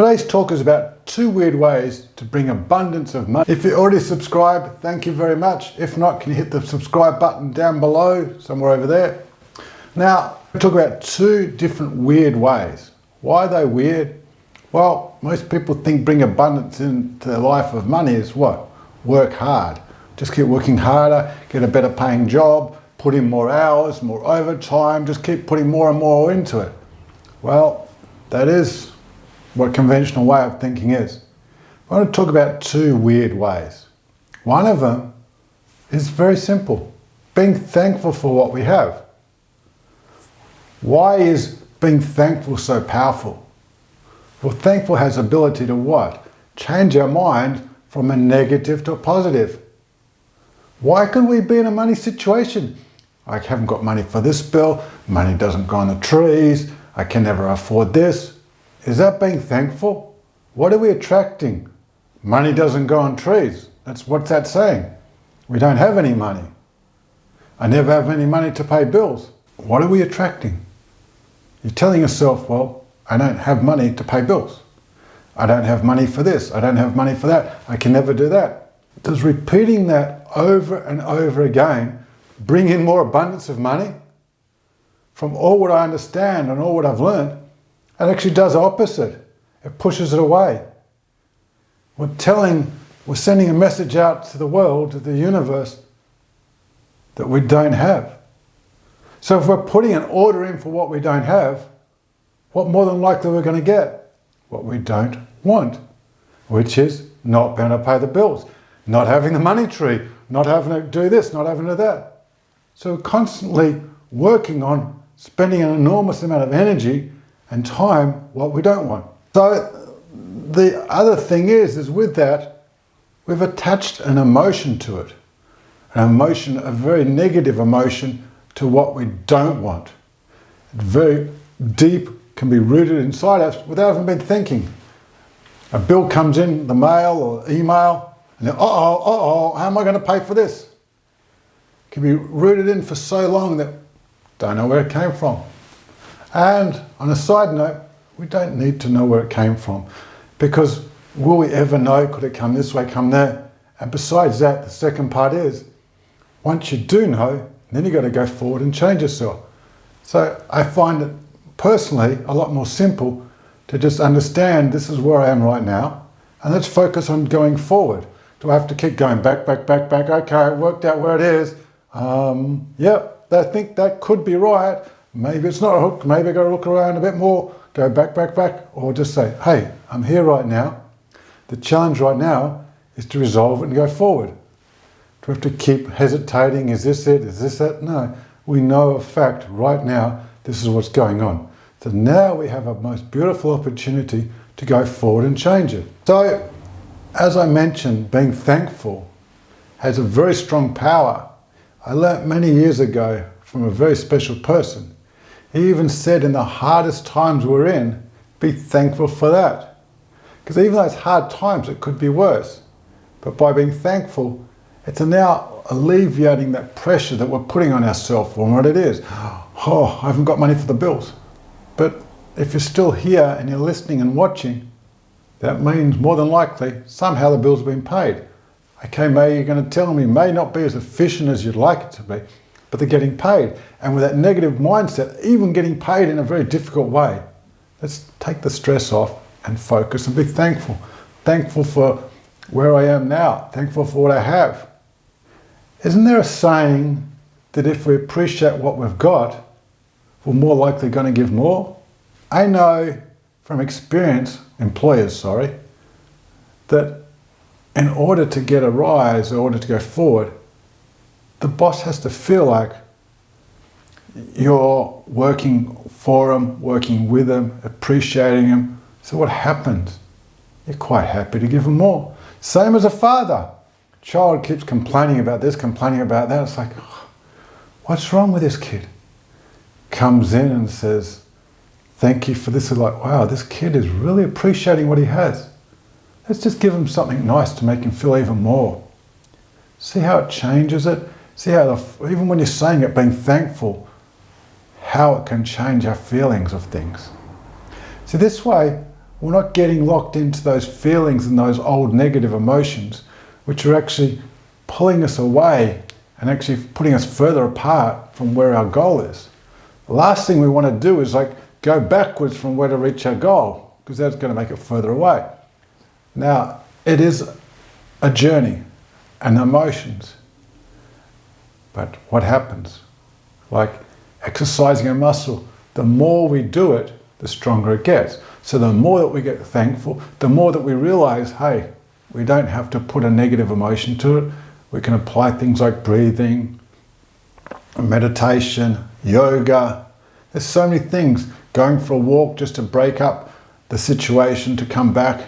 Today's talk is about 2 weird ways to bring abundance of money. If you're already subscribed, thank you very much. If not, can you hit the subscribe button down below, somewhere over there. Now, we'll talk about 2 different weird ways. Why are they weird? Well, most people think bring abundance into their life of money is what? Work hard. Just keep working harder, get a better paying job, put in more hours, more overtime, just keep putting more and more into it. Well, that is what conventional way of thinking is. I want to talk about 2 weird ways. One of them is very simple, being thankful for what we have. Why is being thankful so powerful? Well, thankful has the ability to what? Change our mind from a negative to a positive. Why can we be in a money situation? I haven't got money for this bill, money doesn't grow on the trees, I can never afford this. Is that being thankful? What are we attracting? Money doesn't grow on trees. What's that saying? We don't have any money. I never have any money to pay bills. What are we attracting? You're telling yourself, well, I don't have money to pay bills. I don't have money for this. I don't have money for that. I can never do that. Does repeating that over and over again bring in more abundance of money? From all what I understand and all what I've learned, it actually does the opposite. It pushes it away. We're sending a message out to the world, to the universe, that we don't have. So if we're putting an order in for what we don't have, what more than likely we're going to get? What we don't want, which is not being able to pay the bills, not having the money tree, not having to do this, not having to do that. So we're constantly working on spending an enormous amount of energy and time what we don't want. So the other thing is with that, we've attached an emotion to it. An emotion, a very negative emotion to what we don't want. Very deep, can be rooted inside us without even been thinking. A bill comes in the mail or email, and then, how am I going to pay for this? It can be rooted in for so long that don't know where it came from. And on a side note, we don't need to know where it came from, because will we ever know? Could it come this way, come there? And besides that, the second part is, once you do know, then you've got to go forward and change yourself. So I find it personally a lot more simple to just understand this is where I am right now, and let's focus on going forward. Do I have to keep going back? Okay, I worked out where it is. I think that could be right. Maybe it's not a hook. Maybe I got to look around a bit more, go back, or just say, hey, I'm here right now. The challenge right now is to resolve it and go forward. Do we have to keep hesitating? Is this it? Is this it? No. We know a fact right now, this is what's going on. So now we have a most beautiful opportunity to go forward and change it. So, as I mentioned, being thankful has a very strong power. I learnt many years ago from a very special person. He even said in the hardest times we're in, be thankful for that. Because even those hard times, it could be worse. But by being thankful, it's now alleviating that pressure that we're putting on ourselves for what it is. Oh, I haven't got money for the bills. But if you're still here and you're listening and watching, that means more than likely, somehow the bills have been paid. Okay, maybe you're going to tell me, may not be as efficient as you'd like it to be, but they're getting paid. And with that negative mindset, even getting paid in a very difficult way, let's take the stress off and focus and be thankful. Thankful for where I am now. Thankful for what I have. Isn't there a saying that if we appreciate what we've got, we're more likely going to give more? I know from experience, employers, that in order to get a rise, in order to go forward, the boss has to feel like you're working for them, working with them, appreciating them. So what happens? You're quite happy to give them more. Same as a father. Child keeps complaining about this, complaining about that. It's like, what's wrong with this kid? Comes in and says, thank you for this. It's like, wow, this kid is really appreciating what he has. Let's just give him something nice to make him feel even more. See how it changes it? See how, even when you're saying it, being thankful, how it can change our feelings of things. See, this way, We're not getting locked into those feelings and those old negative emotions, which are actually pulling us away and actually putting us further apart from where our goal is. The last thing we want to do is go backwards from where to reach our goal, because that's going to make it further away. Now, it is a journey and emotions. But what happens? Like exercising a muscle, the more we do it, the stronger it gets. So the more that we get thankful, the more that we realize, hey, we don't have to put a negative emotion to it. We can apply things like breathing, meditation, yoga. There's so many things. Going for a walk just to break up the situation, to come back.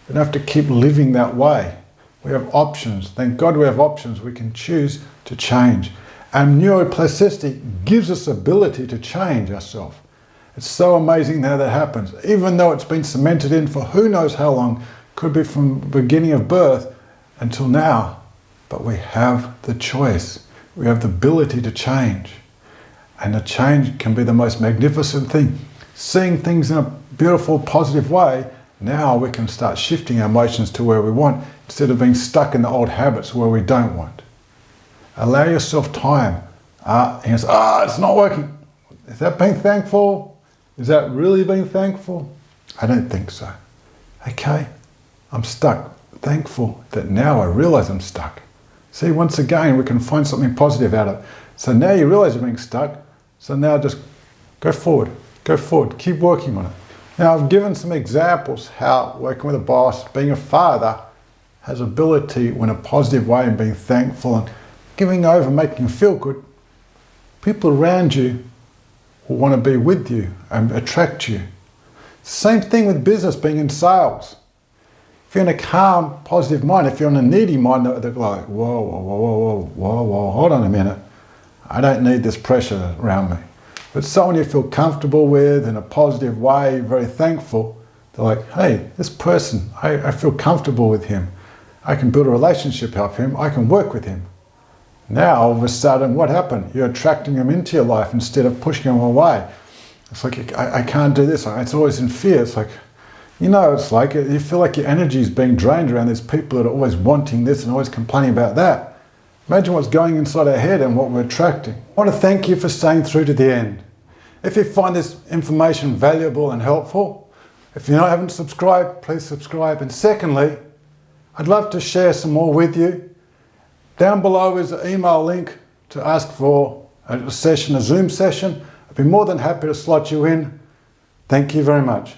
We don't have to keep living that way. We have options. Thank God we have options. We can choose to change. And neuroplasticity gives us the ability to change ourselves. It's so amazing how that happens. Even though it's been cemented in for who knows how long, could be from the beginning of birth until now. But we have the choice. We have the ability to change. And the change can be the most magnificent thing. Seeing things in a beautiful, positive way, now we can start shifting our emotions to where we want, instead of being stuck in the old habits where we don't want. Allow yourself time. And you say, it's not working. Is that being thankful? Is that really being thankful? I don't think so. Okay, I'm stuck. Thankful that now I realize I'm stuck. See, once again, we can find something positive out of it. So now you realize you're being stuck. So now just go forward, keep working on it. Now I've given some examples how working with a boss, being a father, has ability in a positive way and being thankful and giving over, making you feel good. People around you will want to be with you and attract you. Same thing with business, being in sales. If you're in a calm, positive mind, if you're in a needy mind, they're like, whoa, hold on a minute. I don't need this pressure around me. But someone you feel comfortable with in a positive way, very thankful, they're like, hey, this person, I feel comfortable with him. I can build a relationship with him. I can work with him. Now, all of a sudden, what happened? You're attracting him into your life instead of pushing him away. It's like, I can't do this. It's always in fear. It's like, it's like you feel like your energy is being drained around these people that are always wanting this and always complaining about that. Imagine what's going inside our head and what we're attracting. I want to thank you for staying through to the end. If you find this information valuable and helpful, if you haven't subscribed, please subscribe. And secondly, I'd love to share some more with you. Down below is an email link to ask for a Zoom session. I'd be more than happy to slot you in. Thank you very much.